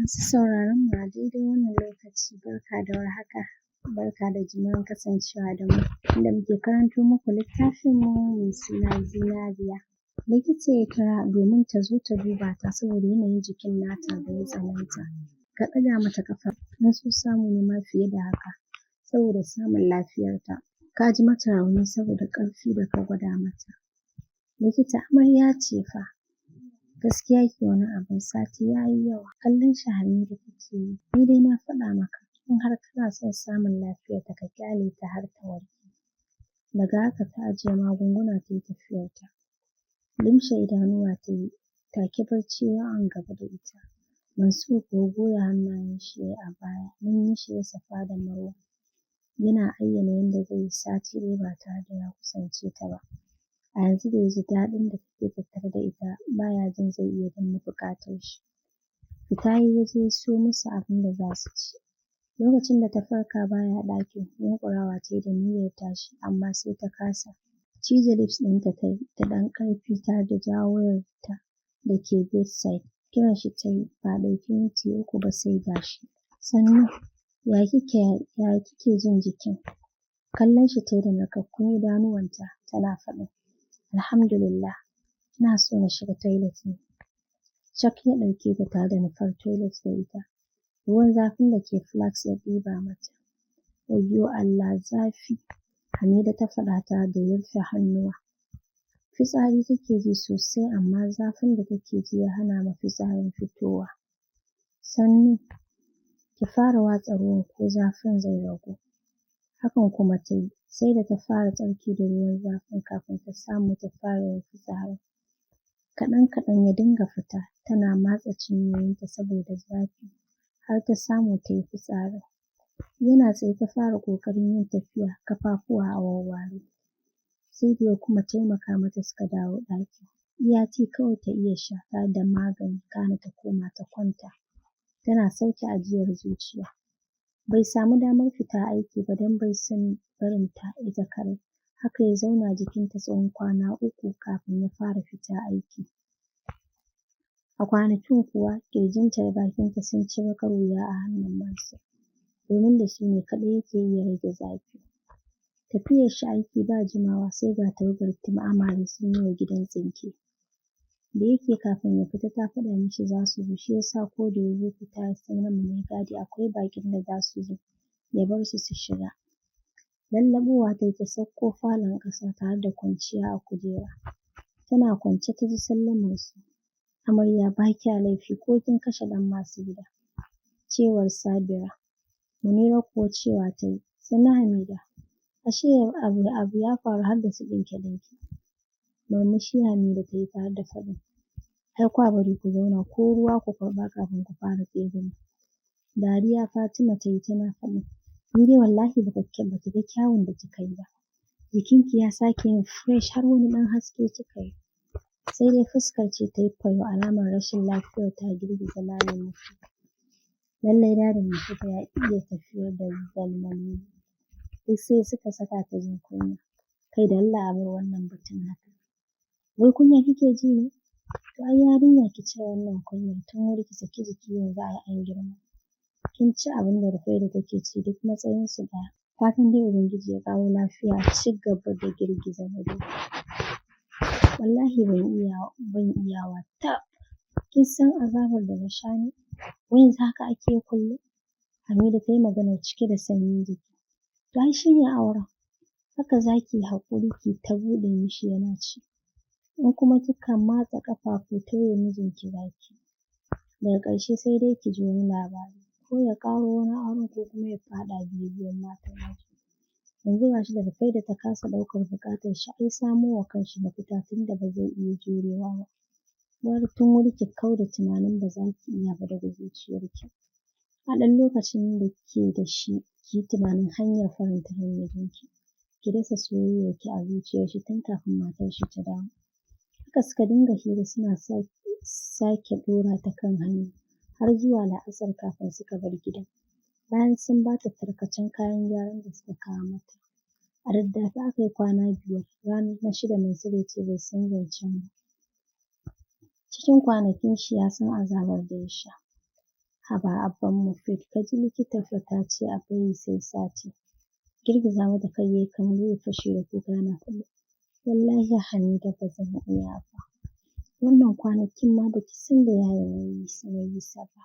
Masu sauraron mu a daidai wannan lokaci barka da warhaka, barka da jimirin kasancewa da mu inda muke karanto muku littafin mu mai suna Zinariya. Likita ya kira domin ta zo ta duba ta saboda yanayin jikin nata da ya tsananta. Ka ɗaga mata ƙafa in so samu ne ma fiye da haka saboda samun lafiyarta. Ka ji mata rauni saboda ƙarfi da ka gwada mata. Likita amarya ce fa. Gaskiya ki wani abun sati ya yi yawa. Kallon shi Hamidu take yi. Ni dai na faɗa maka in har kana son samun lafiyarta ka ƙyale ta har ta warke. Daga haka ta ajiye magunguna ta yi tafiyarta. Lumshe idanuwa ta yi, take barci ya yi awon gaba da ita. Mansur kuwa goya hannayen shi ya yi a baya, nan ya shiga Safa da Marwa. Yana ayyana yadda zai yi sati ɗaya ba tare da ya kusance ta ba. A yanzu da ya ji daɗin da take tattare da ita ba ya jin zai iya danne buƙatar shi. Fita ya yi ya je ya siyo musu abin da za su ci. Lokacin da ta farka baya ɗakin, yunƙurawa ta yi da niyyar tashi amma sai ta kasa. Cije lips ɗinta ta yi da ɗan ƙarfi tare da jawo wayarta da ke bedside. Kiran shi ta yi ba a ɗauki minti 3 ba sai ga shi. Sannu, ya kike jin jikin? Kallon shi ta yi da narkakkun idanuwanta tana faɗin Alhamdulillah, ina so na shiga toilet ne. Cak ya ɗauke ta tare da nufar toilet da ita. Ruwan zafin da ke flask ya ɗiba mata. Wayyo Allah zafi! Hamida ta faɗa tare da rufe hannuwa. Fitsari take ji sosai amma zafin da take ji ya hana ma fitsarin fitowa. Sannu, ki fara watsa ruwan ko zafin zai ragu. Hakan kuma ta yi, sai da ta fara tsarki da ruwan zafin kafin ta samu ta fara yin fitsarin. Kaɗan-kaɗan ya dinga fita, tana matsa cinyoyinta saboda zafi, har ta samu ta yi fitsarin. Yana tsaye ta fara ƙoƙarin yin tafiya, ƙafafuwa a wawware. Sai da ya kuma taimaka mata suka dawo ɗaki. Iya tea kawai ta iya sha tare da magani kana ta koma ta kwanta. Tana sauke ajiyar zuciya. Bai samu damar fita aiki ba don bai son barin ta ita kaɗai. Haka ya zauna jikinta tsawon kwana 3 kafin ya fara fita aiki. A kwanakin kuwa ƙirjinta da bakinta sun ci baƙar wuya a hannun Mansur, domin da su ne kaɗai yake iya rage zafi. Tafiyar shi aiki ba jimawa sai ga tawagar Team Amare sun yi wa gidan tsinke. Da yake kafin ya fita ta faɗa mishi za su zo, shi ya sa ko da ya zo fita ya sanar ma mai gadi akwai baƙin da za su zo, ya bar su su shiga. Lallaɓowa ta yi ta sauko falon ƙasa tare da kwanciya a kujera. Tana kwance ta ji sallamarsu. Amarya ba kya laifi ko kin kashe ɗan masu gida, cewar Sabira. Munira kuwa cewa ta yi, sannu Hamida, ashe abu ya faru har da su ɗinke-ɗinke. Murmushi Hamida ta yi tare da faɗin, ai kwa bari ku zauna ko ruwa ku karɓa kafin ku fara tsegumi. Dariya Fatima ta yi tana faɗin, ni dai wallahi ba ki ga kyawun da kika yi ba. Jikinki ya sake yin fresh har wani ɗan haske kika yi. Sai dai fuskar ce ta yi faro alamar rashin lafiyar ta girgiza layin nufi. Lallai dadin Nafisa ya iya tafiyar da zalmalli. Duk sai suka saka ta jin kunya. Kai da Allah a bar wannan batun haka. Wai kunya kike ji ne? To ai yarinya ki cire wannan kunyar tun wuri ki saki jiki yanzu ai an girma. Kin ci abin da Rufaidah take ci duk matsayinsu ɗaya. Fatan dai Ubangiji ya ƙaro lafiya a ci gaba da girgiza gado. Wallahi ban iyawa tab. Kin san azabar da na sha ne? Wai yanzu haka ake kullum? Hamida ta yi maganar cike da sanyin jiki. To ai shi ne auren. Haka za ki yi haƙuri ki ta buɗe mishi yana ci. In kuma kika matsa ƙafafu tauye mijinki za ki. Daga ƙarshe sai dai ki ji wani labari. Ko ya ƙaro wani auren ko kuma ya faɗa biye-biyen matan waje. Yanzu ga shi da Rufaidah ta kasa ɗaukar buƙatar shi ai samo wa kanshi mafita tunda ba zai iya jurewa ba. Gwara tun wuri ki kauda tunanin ba za ki iya ba daga zuciyarki. A ɗan lokacin da ke da shi ki yi tunanin hanyar faranta ran mijinki. Ki dasa soyayyarki a zuciyar shi tun kafin matar shi ta dawo. Haka suka dinga hira suna sake ɗora ta kan hanya har zuwa la'asar kafin suka bar gidan. Bayan sun ba ta tarkacen kayan gyaran da suka kawo mata. A daddafe aka yi kwana 5, ranar na 6 Mansur ya ce bai san zancen ba. Cikin kwanakin shi ya san azabar da ya sha. Haba abban Mufid ka ji likita fa ta ce a bari sai sati. Girgiza mata kai yayi kamar zai fashe da kuka yana faɗin wallahi Hamida ba zan iya ba. Wannan kwanakin ma baki san da yaya nayi sa ba.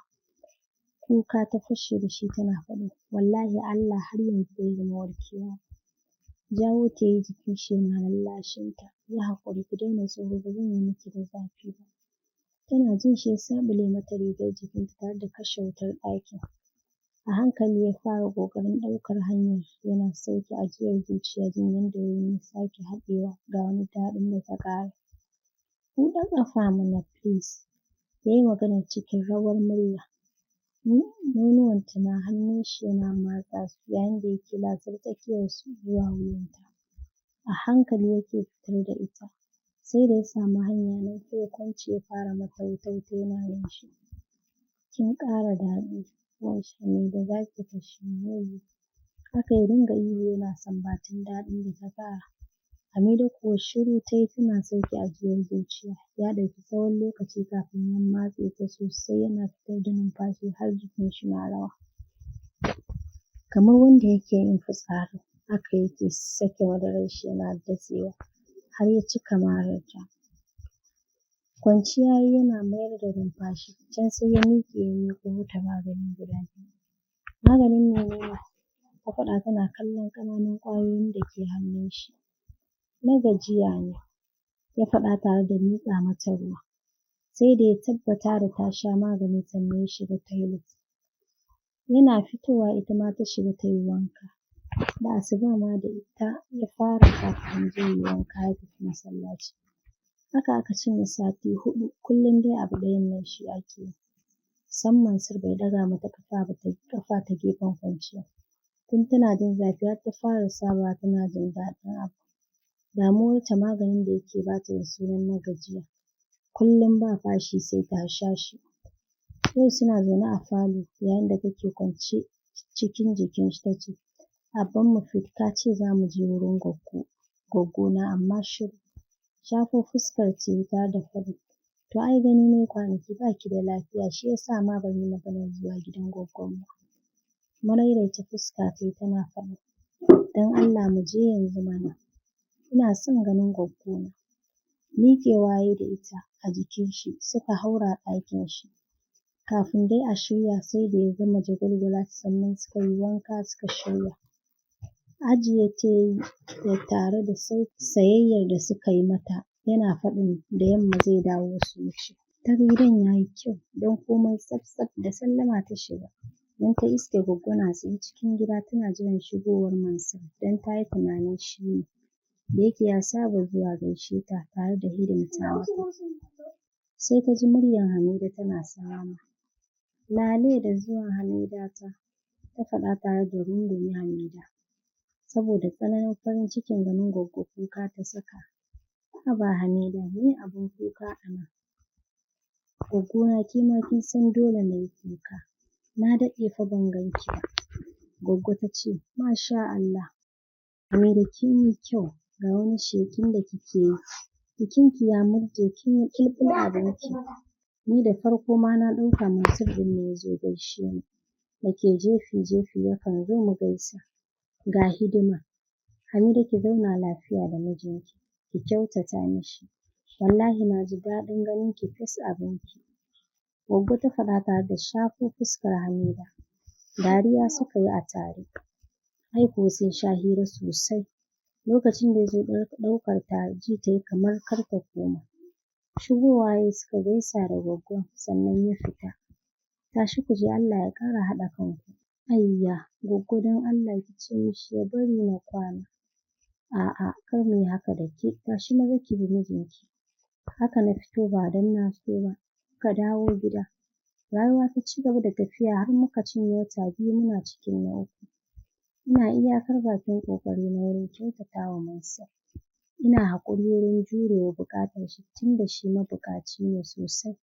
Kuka ta fashe da shi tana faɗin wallahi Allah har yanzu bai gama warkewa ba. Jawo ta yayi jikin shi yana lallashin ta. Yi haƙuri ki daina tsoro ba zan yi miki da zafi ba. Tana jin shi ya saɓule mata rigar jikinta tare da kashe wutar ɗakin. A hankali ya fara ƙoƙarin ɗaukar hanyar yana sauke ajiyar zuciya jin yadda wurin ya sake haɗewa ga wani daɗin da ta ƙara. Buɗe ƙafa mana please, ya yi maganar cikin rawar murya. Nonuwanta na hannun shi yana matsa su yayin da yake lasar tsakiyarsu zuwa wuyanta. A hankali yake fitar da ita. Sai da ya samu hanya nan sai ya kwance ya fara mata wuta-wuta yana nishi. Kin ƙara daɗi, wash Hamida za ki fashe ni wayyo. Haka ya dinga ihu yana sambatar daɗin da ta ƙara. Hamida kuwa shiru ta yi tana sauke ajiyar zuciya. Ya ɗauki tsawon lokaci kafin ya matse ta sosai yana fitar da numfashi har jikin shi na rawa. Kamar wanda yake yin fitsari, haka yake sake madarar shi yana datsewa har ya cika mararta. Kwanciya yayi yana mayar da numfashi, can sai ya miƙe ya miƙo mata magani guda biyu. Maganin menene? Ta faɗa tana kallon ƙananan ƙwayoyin da ke hannun shi. Na gajiya ne, ya faɗa tare da miƙa mata ruwa. Sai da ya tabbata da ta sha maganin sannan ya shiga toilet. Yana fitowa ita ma ta shiga ta yi wanka. Da asuba ma da ita ya fara kafin ya yi wanka ya tafi masallaci. Haka aka cinye sati huɗu kullum dai abu ɗayan nan shi ake yi. Sam Mansur bai ɗaga mata ƙafa ta gefen kwanciya. Tun tana jin zafi har ta fara sabawa tana jin daɗin abu. Damuwarta maganin da yake ba ta da sunan na gajiya. Kullum ba fashi sai ta sha shi. Yau suna zaune a falo yayin da take kwance cikin jikin shi ta ce, Abban Mufid ka ce za mu je wurin goggona amma shiru. Shafo fuskar ta yi tare da faɗin, to ai gani ne kwanaki ba ki da lafiya shi ya sa ma ban yi maganar zuwa gidan goggon ba. Maraice fuska ta yi tana faɗin, don Allah mu je yanzu mana. Ina son ganin goggona. Miƙewa ya yi da ita a jikin shi suka haura ɗakin shi. Kafin dai a shirya sai da ya gama jagwalgwala sannan suka yi wanka suka shirya. Ajiye ta ya yi da tare da sayayyar da suka yi mata yana faɗin da yamma zai dawo su wuce. Ta gidan ya yi kyau don komai tsaf-tsaf da sallama ta shiga. Don ta iske goggo na tsaye cikin gida tana jiran shigowar Mansur don ta yi tunanin shi ne. Da yake ya saba zuwa gaishe ta tare da hidimta mata. Sai ta ji muryar Hamida tana sallama. Lale da zuwa Hamidata, ta faɗa tare da rungume Hamida. Saboda tsananin farin cikin ganin goggo kuka ta saka. Haba Hamida me abin kuka a nan? Goggona ke ma kin san dole na yi kuka. Na daɗe fa ban gan ki ba. Goggo ta ce, Masha Allah, Hamida kin yi kyau ga wani sheƙin da kike yi. Jikinki ya murje kin yi ƙilƙil abinki. Ni da farko ma na ɗauka Mansur ɗin ne ya zo gaishe ni. Da ke jefi-jefi yakan zo mu gaisa. Ga hidima. Hamida ki zauna lafiya da mijinki. Ki kyautata mishi. Wallahi na ji daɗin ganin ki fes abinki. Goggo ta faɗa tare da shafo fuskar Hamida. Dariya suka yi a tare. Ai kuwa sun sha hira sosai. Lokacin da ya zo ɗaukar ta ji ta yi kamar kar ta koma. Shigowa ya yi suka gaisa da goggon sannan ya fita. Tashi ku je Allah ya ƙara haɗa kanku. Ayya, goggo don Allah ki ce mishi ya bari na kwana. A'a, kar mu yi haka da ke. Tashi maza ki bi mijinki. Haka na fito ba don na so ba. Muka dawo gida. Rayuwa ta ci gaba da tafiya har muka cinye wata biyu muna cikin na uku. Ina iyakar bakin ƙoƙari na wurin kyautata wa Mansur. Ina haƙuri wurin jurewa buƙatar shi tunda shi mabuƙaci ne sosai.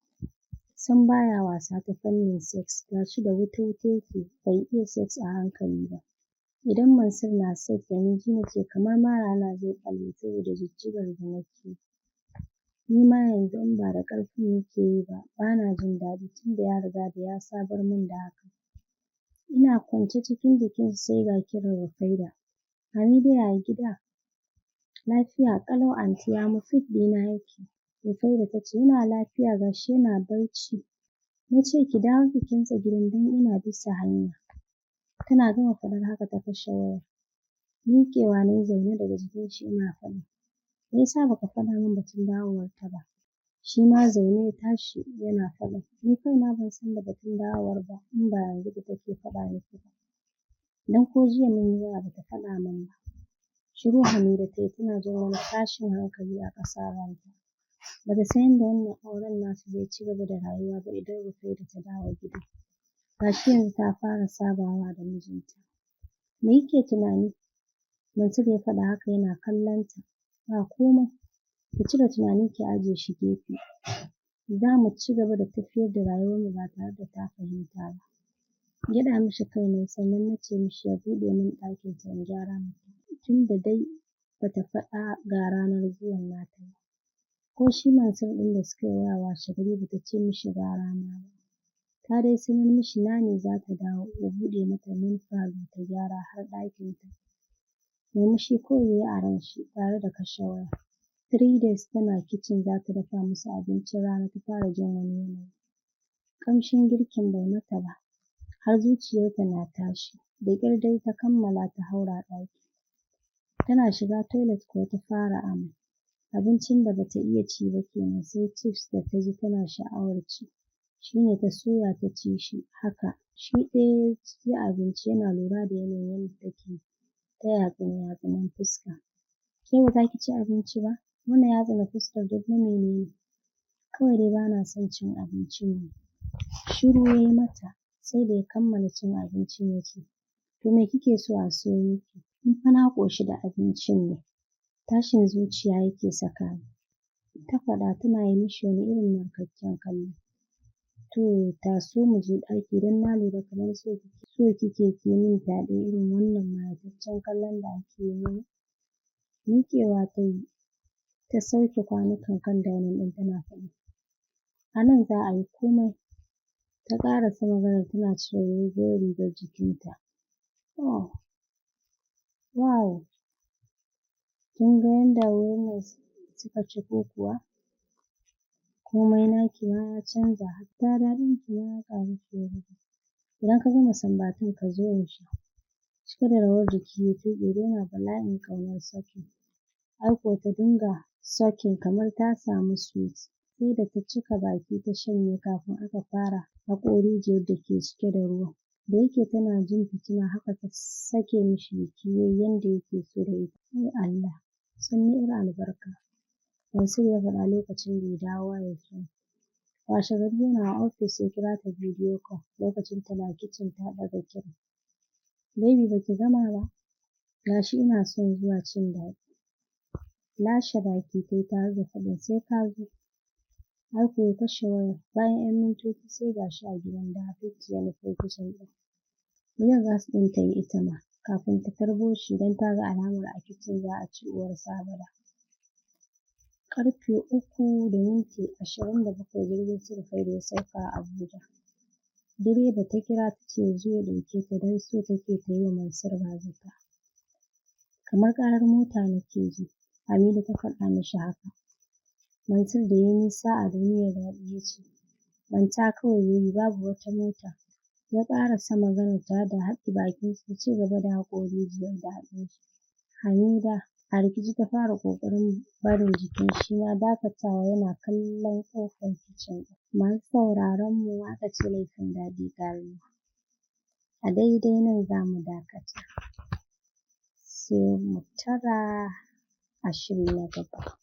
Sam baya wasa ta fannin sex, ga shi da wuta-wuta yake bai iya sex a hankali ba. Idan Mansur na sex da ni ji nake kamar marana zai ɓalle saboda jijjigar da nake yi. Ni ma yanzu in ba da ƙarfin nake yi ba, bana jin daɗi tunda ya riga da ya sabar min da haka. Ina kwance cikin jikinsa sai ga kiran Rufaida. Hamida ya gida? Lafiya ƙalau anty, ya Mufid ɗina yake? Rufaida ta ce yana lafiya ga shi yana barci. Na ce ki dawo ki kintsa gidan don ina bisa hanya. Tana gama faɗar haka ta kashe wayar. Miƙewa na yi zaune daga jikin shi ina faɗin. Me yasa baka faɗa min batun dawowarta ba? Shi ma zaune ya tashi yana faɗin. Ni kaina ban san da batun dawowar ba in ba yanzu da take faɗa miki ba. Dan ko jiya mun yi waya bata faɗa min ba. Shiru Hamida ta yi tana jin wani tashin hankali a ƙasar ranta. Bata san yadda wannan auren nasu zai ci gaba da rayuwa ba idan Rufaida ta dawo gida. Gashi yanzu ta fara sabawa da mijinta. Me yake tunani? Mansur ya faɗa haka yana kallon ta. Ba komai. Ki cire tunanin ki ajiye shi gefe. Za mu ci gaba da tafiyar da rayuwarmu ba tare da ta fahimta ba. Gyaɗa mishi kai ne sannan na ce mishi ya buɗe min ɗakinta in gyara mata. Tunda dai bata faɗa ga ranar zuwan nata ba. Ko shi Mansur ɗin da suka yi waya washegari bata ce mishi ga rana ba. Ta dai sanar mishi Nani za ta dawo ya buɗe mata main falo ta gyara har ɗakinta. Murmushi kawai ya yi a ranshi tare da kashe waya. 3 days tana kicin za ta dafa musu abincin rana ta fara jin wani yanayi. Ƙamshin girkin bai mata ba. Har zuciyarta na tashi. Da ƙyar dai ta kammala ta haura ɗaki. Tana shiga toilet kuwa ta fara amai. Abincin da bata iya ci ba kenan sai chips da ta ji tana sha'awar ci. Shi ne ta soya ta ci shi haka. Shi ɗaya ya ci abinci yana lura da yanayin yadda take ta yatsune-yatsunen fuska. Ke ba za ki ci abinci ba? Wannan yatsune fuskar duk na mene ne? Kawai dai bana son cin abincin ne. Shiru ya yi mata sai da ya kammala cin abincin ya ce, to me kike so a siyo miki? Ni fa na ƙoshi da abincin ne. Tashin zuciya yake saka ni. Ta faɗa tana yi mishi wani irin narkakken kallo. To taso mu je ɗaki don na lura kamar so kike ki yi min fyaɗe irin wannan mayataccen kallon da ake yi mini. Miƙewa ta yi ta sauke kwanukan kan dining ɗin tana faɗin. A nan za a yi komai. Ta ƙarasa maganar tana cire doguwar rigar jikinta. Oh, wow! Kin ga yadda wurin nan suka ciko kuwa? Komai naki ma ya canza hatta daɗin ki ma ya ƙaru fiye da da. Idan ka gama sambatun ka zo in sha. Cike da rawar jiki ya tuɓe don yana bala'in ƙaunar sakin. Ai kuwa ta dinga sakin kamar ta samu sweet. Sai da ta cika baki ta shanye kafin aka fara haƙo rijiyar da ke cike da ruwan. Da yake tana jin fitina haka ta sake mishi jiki yayi yanda yake so da ita. Ai Allah! Sannu 'yar albarka. Mansur ya faɗa lokacin da ya dawo wayarsa. Washegari yana ofis ya kira ta bidiyo call lokacin tana kicin ta ɗaga kiran. Baby baki gama ba? Gashi ina son zuwa cin daɗi. Lashe baki ta yi tare da faɗin sai ka zo. Ai kuwa ya kashe wayar. Bayan 'yan mintoci sai gashi a gidan da Hafsat ya nufo kicin ɗin. Jan gas ɗin ta yi ita ma kafin ta tarbo shi don ta ga alamar a kicin za a ci uwar sabada. Ƙarfe 3:27 jirgin su Rufaida ya sauka a Abuja. Direba ta kira ta ce ya zo ya ɗauke ta don so take ta yi wa Mansur bazata. Kamar ƙarar mota nake ji. Hamida ta faɗa mishi haka. Mansur da ya yi nisa a duniyar daɗi ya ce, manta kawai baby babu wata mota. Ya ƙarasa maganar tare da haɗe bakinsa ya ci gaba da haƙo rijiyar da hannunsa. Hamida a rikice ta fara ƙoƙarin barin jikin shi ma dakatawa yana kallon ƙofar kicin ɗin. Masu sauraron mu aka ce laifin daɗi ƙarewa. A daidai nan za mu dakata. Sai mu tara a shiri na gaba.